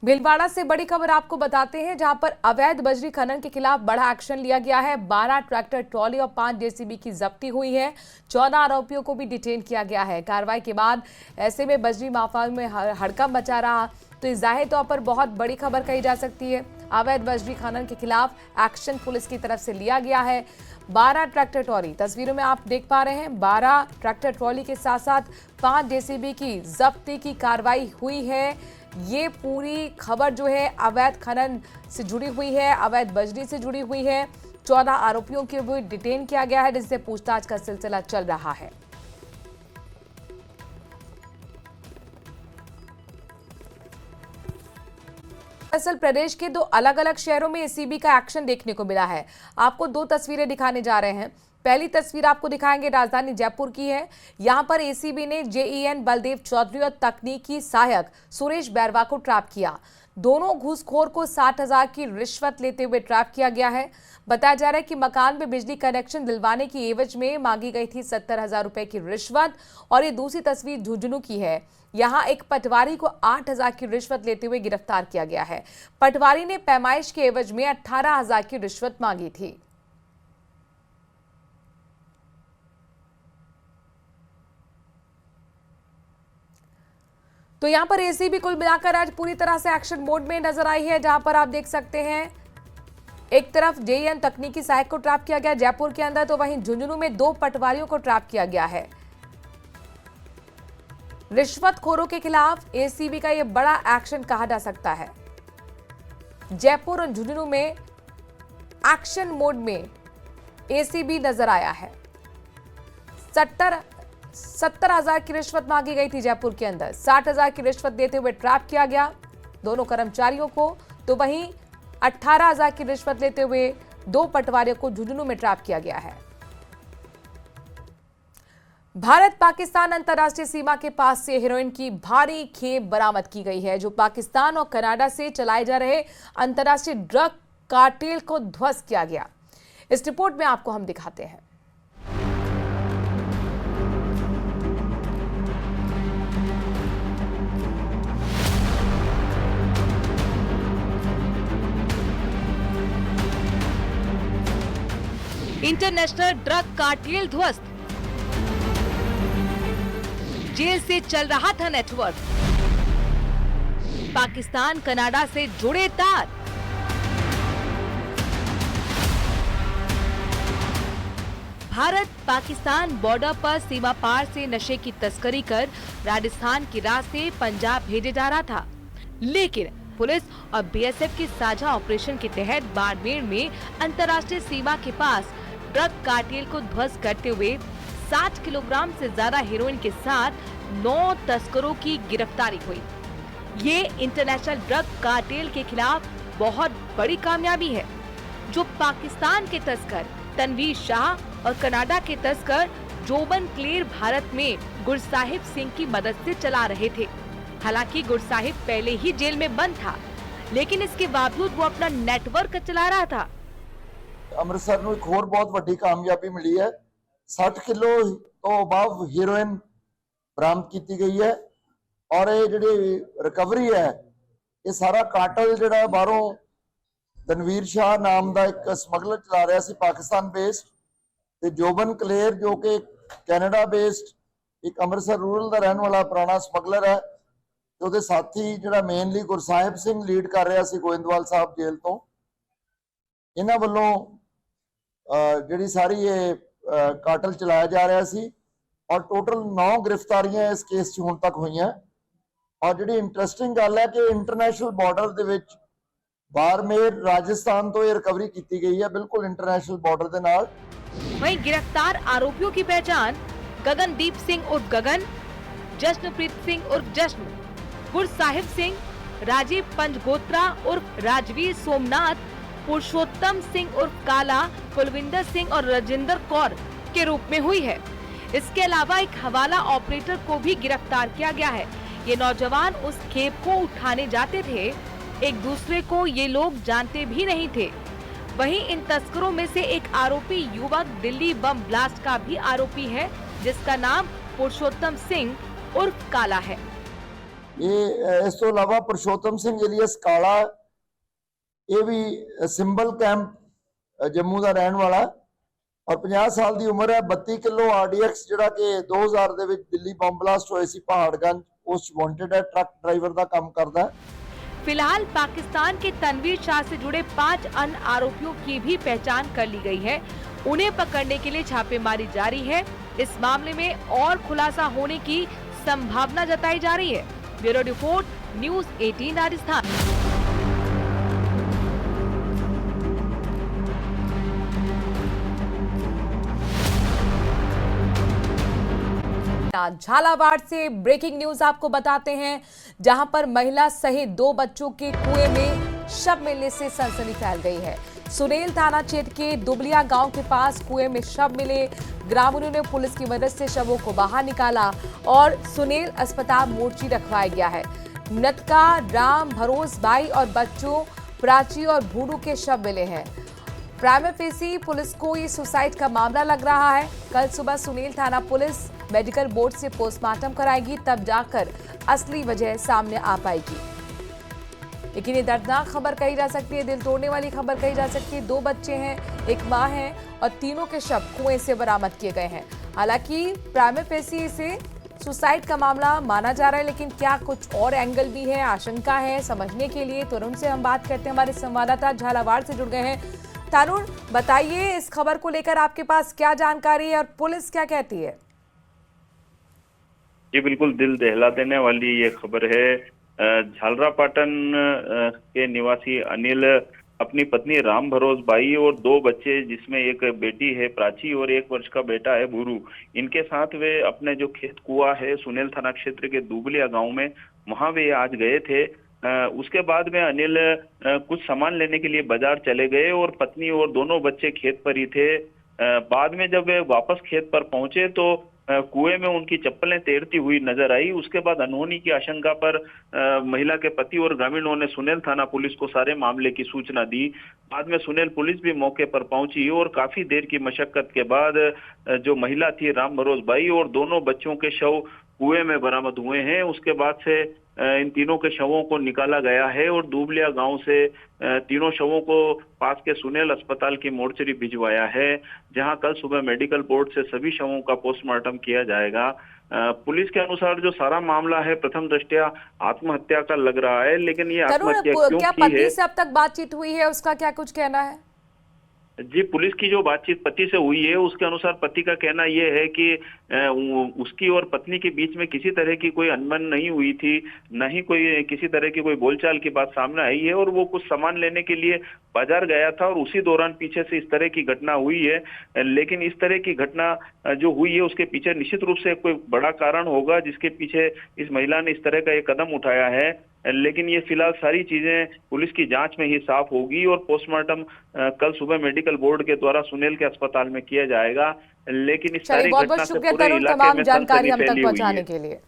भीलवाड़ा से बड़ी खबर आपको बताते हैं, जहां पर अवैध बजरी खनन के खिलाफ बड़ा एक्शन लिया गया है। 12 ट्रैक्टर ट्रॉली और 5 जेसीबी की जब्ती हुई है। 14 आरोपियों को भी डिटेन किया गया है। कार्रवाई के बाद ऐसे में बजरी माफिया में हड़कंप मचा रहा, तो इस जाहिर तौर पर बहुत बड़ी खबर कही जा सकती है। अवैध बजरी खनन के खिलाफ एक्शन पुलिस की तरफ से लिया गया है। 12 ट्रैक्टर ट्रॉली तस्वीरों में आप देख पा रहे हैं। 12 ट्रैक्टर ट्रॉली के साथ साथ 5 जेसीबी की जब्ती की कार्रवाई हुई है। ये पूरी खबर जो है अवैध खनन से जुड़ी हुई है, अवैध बजरी से जुड़ी हुई है। 14 आरोपियों को भी डिटेन किया गया है, जिससे पूछताछ का सिलसिला चल रहा है। दरअसल प्रदेश के 2 अलग अलग शहरों में एसीबी का एक्शन देखने को मिला है। आपको 2 तस्वीरें दिखाने जा रहे हैं। पहली तस्वीर आपको दिखाएंगे राजधानी जयपुर की है। यहां पर एसीबी ने जेईएन बलदेव चौधरी और तकनीकी सहायक सुरेश बैरवा को ट्रैप किया। दोनों घूसखोर को 60,000 की रिश्वत लेते हुए ट्रैप किया गया है। बताया जा रहा है कि मकान में बिजली कनेक्शन दिलवाने की एवज में मांगी गई थी 70,000 रुपए की रिश्वत। और ये दूसरी तस्वीर झुंझुनू की है। यहां एक पटवारी को 8,000 की रिश्वत लेते हुए गिरफ्तार किया गया है। पटवारी ने पैमाइश के एवज में 18,000 की रिश्वत मांगी थी। तो यहां पर एसीबी कुल मिलाकर आज पूरी तरह से एक्शन मोड में नजर आई है, जहां पर आप देख सकते हैं एक तरफ जेईएन तकनीकी सहायक को ट्रैप किया गया जयपुर के अंदर, तो वहीं झुंझुनू में 2 पटवारियों को ट्रैप किया गया है। रिश्वतखोरों के खिलाफ एसीबी का यह बड़ा एक्शन कहा जा सकता है। जयपुर और झुंझुनू में एक्शन मोड में एसीबी नजर आया है। 70,000 की रिश्वत मांगी गई थी जयपुर के अंदर। 60,000 की रिश्वत देते हुए ट्रैप किया गया दोनों कर्मचारियों को, तो वहीं 18,000 की रिश्वत लेते हुए 2 पटवारियों को झुंझुनू में ट्रैप किया गया है। भारत पाकिस्तान अंतर्राष्ट्रीय सीमा के पास से हेरोइन की भारी खेप बरामद की गई है, जो पाकिस्तान और कनाडा से चलाए जा रहे अंतर्राष्ट्रीय ड्रग कार्टेल को ध्वस्त किया गया। इस रिपोर्ट में आपको हम दिखाते हैं। इंटरनेशनल ड्रग कार्टेल ध्वस्त, जेल से चल रहा था नेटवर्क, पाकिस्तान कनाडा से जुड़े तार। भारत पाकिस्तान बॉर्डर पर सीमा पार से नशे की तस्करी कर राजस्थान के रास्ते पंजाब भेजे जा रहा था, लेकिन पुलिस और बीएसएफ के साझा ऑपरेशन के तहत बाड़मेर में अंतर्राष्ट्रीय सीमा के पास ड्रग कार्टेल को ध्वस्त करते हुए 60 किलोग्राम से ज्यादा हेरोइन के साथ 9 तस्करों की गिरफ्तारी हुई। ये इंटरनेशनल ड्रग कार्टेल के खिलाफ बहुत बड़ी कामयाबी है, जो पाकिस्तान के तस्कर तनवीर शाह और कनाडा के तस्कर जोबन क्लेर भारत में गुरसाहिब सिंह की मदद से चला रहे थे। हालांकि गुरसाहिब पहले ही जेल में बंद था, लेकिन इसके बावजूद वो अपना नेटवर्क चला रहा था। ਅੰਮ੍ਰਿਤਸਰ ਨੂੰ ਇੱਕ ਹੋਰ ਬਹੁਤ ਵੱਡੀ ਕਾਮਯਾਬੀ ਮਿਲੀ ਹੈ। 60 ਕਿਲੋ ਤੋਂ ਅਬਵ ਹੀਰੋਇਨ ਬਰਾਮਦ ਕੀਤੀ ਗਈ ਹੈ ਔਰ ਇਹ ਜਿਹੜੀ ਰਿਕਵਰੀ ਹੈ, ਇਹ ਸਾਰਾ ਕਾਟਲ ਜਿਹੜਾ ਬਾਹਰੋਂ ਤਨਵੀਰ ਸ਼ਾਹ ਨਾਮ ਦਾ ਇੱਕ ਸਮਗਲਰ ਚਲਾ ਰਿਹਾ ਸੀ ਪਾਕਿਸਤਾਨ ਬੇਸਡ, ਤੇ ਜੋਬਨ ਕਲੇਰ ਜੋ ਕਿ ਕੈਨੇਡਾ ਬੇਸਡ ਇੱਕ ਅੰਮ੍ਰਿਤਸਰ ਰੂਰਲ ਦਾ ਰਹਿਣ ਵਾਲਾ ਪੁਰਾਣਾ ਸਮਗਲਰ ਹੈ, ਤੇ ਉਹਦੇ ਸਾਥੀ ਜਿਹੜਾ ਮੇਨਲੀ ਗੁਰਸਾਹਿਬ ਸਿੰਘ ਲੀਡ ਕਰ ਰਿਹਾ ਸੀ ਗੋਇੰਦਵਾਲ ਸਾਹਿਬ ਜੇਲ੍ਹ ਤੋਂ। ਇਹਨਾਂ ਵੱਲੋਂ ਜਿਹੜੀ ਸਾਰੀ ਇਹ ਕਾਟਲ ਚਲਾਇਆ ਜਾ ਰਿਹਾ ਸੀ ਔਰ ਟੋਟਲ 9 ਗ੍ਰਿਫਤਾਰੀਆਂ ਇਸ ਕੇਸ 'ਚ ਹੁਣ ਤੱਕ ਹੋਈਆਂ। ਔਰ ਜਿਹੜੀ ਇੰਟਰਸਟਿੰਗ ਗੱਲ ਹੈ ਕਿ ਇੰਟਰਨੈਸ਼ਨਲ ਬਾਰਡਰ ਦੇ ਵਿੱਚ ਬਾਰਮੇਰ ਰਾਜस्थान ਤੋਂ ਇਹ ਰਿਕਵਰੀ ਕੀਤੀ ਗਈ ਹੈ, ਬਿਲकुल इंटरनेशनल बॉर्डर ਦੇ ਨਾਲ। वहीं गिरफ्तार आरोपियों की पहचान गगनदीप सिंह उर्फ गगन, जश्नप्रीत सिंह उर्फ जश्न, गुरसाहिब सिंह, राजीव पंजगोत्रा उर्फ राजवीर सोमनाथ, पुरुषोत्तम सिंह उर्फ काला, कुलविंदर सिंह और राजेंद्र कौर के रूप में हुई है। इसके अलावा एक हवाला ऑपरेटर को भी गिरफ्तार किया गया है। ये नौजवान उस खेप को उठाने जाते थे, एक दूसरे को ये लोग जानते भी नहीं थे। वहीं इन तस्करों में से एक आरोपी युवक दिल्ली बम ब्लास्ट का भी आरोपी है, जिसका नाम पुरुषोत्तम सिंह उर्फ काला है। ਇਸ ਤੋਂ ਇਲਾਵਾ ਪੁਰਸ਼ੋਤਮ ਸਿੰਘ ਏਲੀਅਸ ਕਾਲਾ, ਇਹ ਵੀ ਸਿੰਬਲ ਕੈਂਪ ਜੰਮੂ ਦਾ ਰਹਿਣ ਵਾਲਾ ਔਰ 50 ਸਾਲ ਦੀ ਉਮਰ ਹੈ। 32 ਕਿਲੋ RDX ਜਿਹੜਾ ਕਿ 2000 ਦੇ ਵਿੱਚ ਦਿੱਲੀ ਬੰਬ ਬਲਾਸਟ ਹੋਏ ਸੀ पहाड़गंज, ਉਸ वांटेड है, ट्रक ड्राइवर का काम करता है। फिलहाल पाकिस्तान के तनवीर शाह से जुड़े 5 अन्य आरोपियों की भी पहचान कर ली गई है। उन्हें पकड़ने के लिए छापेमारी जारी है। इस मामले में और खुलासा होने की संभावना जताई जा रही है। Bureau report, news 18 Rajasthan. Jhalawar से ब्रेकिंग न्यूज आपको बताते हैं, जहां पर महिला सहित 2 बच्चों के कुएं में शव मिलने से सनसनी फैल गई है। सुनेल थाना क्षेत्र के दुबलिया गांव के पास कुएं में शव मिले। ग्रामीणों ने पुलिस की मदद से शवों को बाहर निकाला और सुनेल अस्पताल मोर्ची रखवाया गया है। मृतका राम भरोस भाई और बच्चों प्राची और भूनू के शव मिले हैं। प्राइमा फेसी पुलिस को ये सुसाइड का मामला लग रहा है। कल सुबह सुनील थाना पुलिस मेडिकल बोर्ड से पोस्टमार्टम कराएगी, तब जाकर असली वजह सामने आ पाएगी। लेकिन ये दर्दनाक खबर कही जा सकती है, दिल तोड़ने वाली खबर कही जा सकती है। 2 बच्चे हैं, एक मां है और तीनों के शव कुएं से बरामद किए गए हैं। हालांकि प्राइमा फेसी से सुसाइड का मामला माना जा रहा है, लेकिन क्या कुछ और एंगल भी है, आशंका है, समझने के लिए तुरंत से हम बात करते हैं। हमारे संवाददाता झालावाड़ से जुड़ गए हैं। तरुण, बताइए इस खबर को लेकर आपके पास क्या जानकारी है और पुलिस क्या कहती है? जी बिल्कुल, दिल दहला देने वाली ये खबर है। झालरापाटन के निवासी अनिल अपनी पत्नी राम भरोस बाई और 2 बच्चे, जिसमें एक बेटी है प्राची और 1 वर्ष का बेटा है भूरू, इनके साथ वे अपने जो खेत कुआ है सुनेल थाना क्षेत्र के दुबलिया गांव में, वहां वे आज गए थे। उसके बाद में अनिल कुछ सामान लेने के लिए बाजार चले गए और पत्नी और दोनों बच्चे खेत पर ही थे। बाद में जब वे वापस खेत पर पहुंचे तो कुएं में उनकी चप्पलें तैरती हुई नजर आई। उसके बाद अनहोनी की आशंका पर महिला के पति और ग्रामीणों ने सुनेल थाना पुलिस को सारे मामले की सूचना दी। बाद में सुनेल पुलिस भी मौके पर पहुंची और काफी देर की मशक्कत के बाद जो महिला थी राम भरोस बाई और दोनों बच्चों के शव कुएं में बरामद हुए हैं। उसके बाद से इन तीनों के शवों को निकाला गया है और दुबलिया गांव से तीनों शवों को पास के सुनेल अस्पताल की मोर्चरी भिजवाया है, जहां कल सुबह मेडिकल बोर्ड से सभी शवों का पोस्टमार्टम किया जाएगा। पुलिस के अनुसार जो सारा मामला है प्रथम दृष्टया आत्महत्या का लग रहा है, लेकिन ये आत्महत्या क्यों क्या की है? पति से अब तक बातचीत हुई है, उसका क्या कुछ कहना है? जी, पुलिस की जो बातचीत पति से हुई है उसके अनुसार पति का कहना यह है कि उसकी और पत्नी के बीच में किसी तरह की कोई अनबन नहीं हुई थी, न ही कोई किसी तरह की कोई बोलचाल की बात सामने आई है और वो कुछ सामान लेने के लिए बाजार गया था और उसी दौरान पीछे से इस तरह की घटना हुई है। लेकिन इस तरह की घटना जो हुई है उसके पीछे निश्चित रूप से कोई बड़ा कारण होगा जिसके पीछे इस महिला ने इस तरह का एक कदम उठाया है। लेकिन ये फिलहाल सारी चीजें पुलिस की जांच में ही साफ होगी और पोस्टमार्टम कल सुबह मेडिकल बोर्ड के द्वारा सुनेल के अस्पताल में किया जाएगा। लेकिन इस सारी घटना से पूरे इलाके में जानकारी हम तक सनसनी फैली हुई पहुंचाने है। के लिए।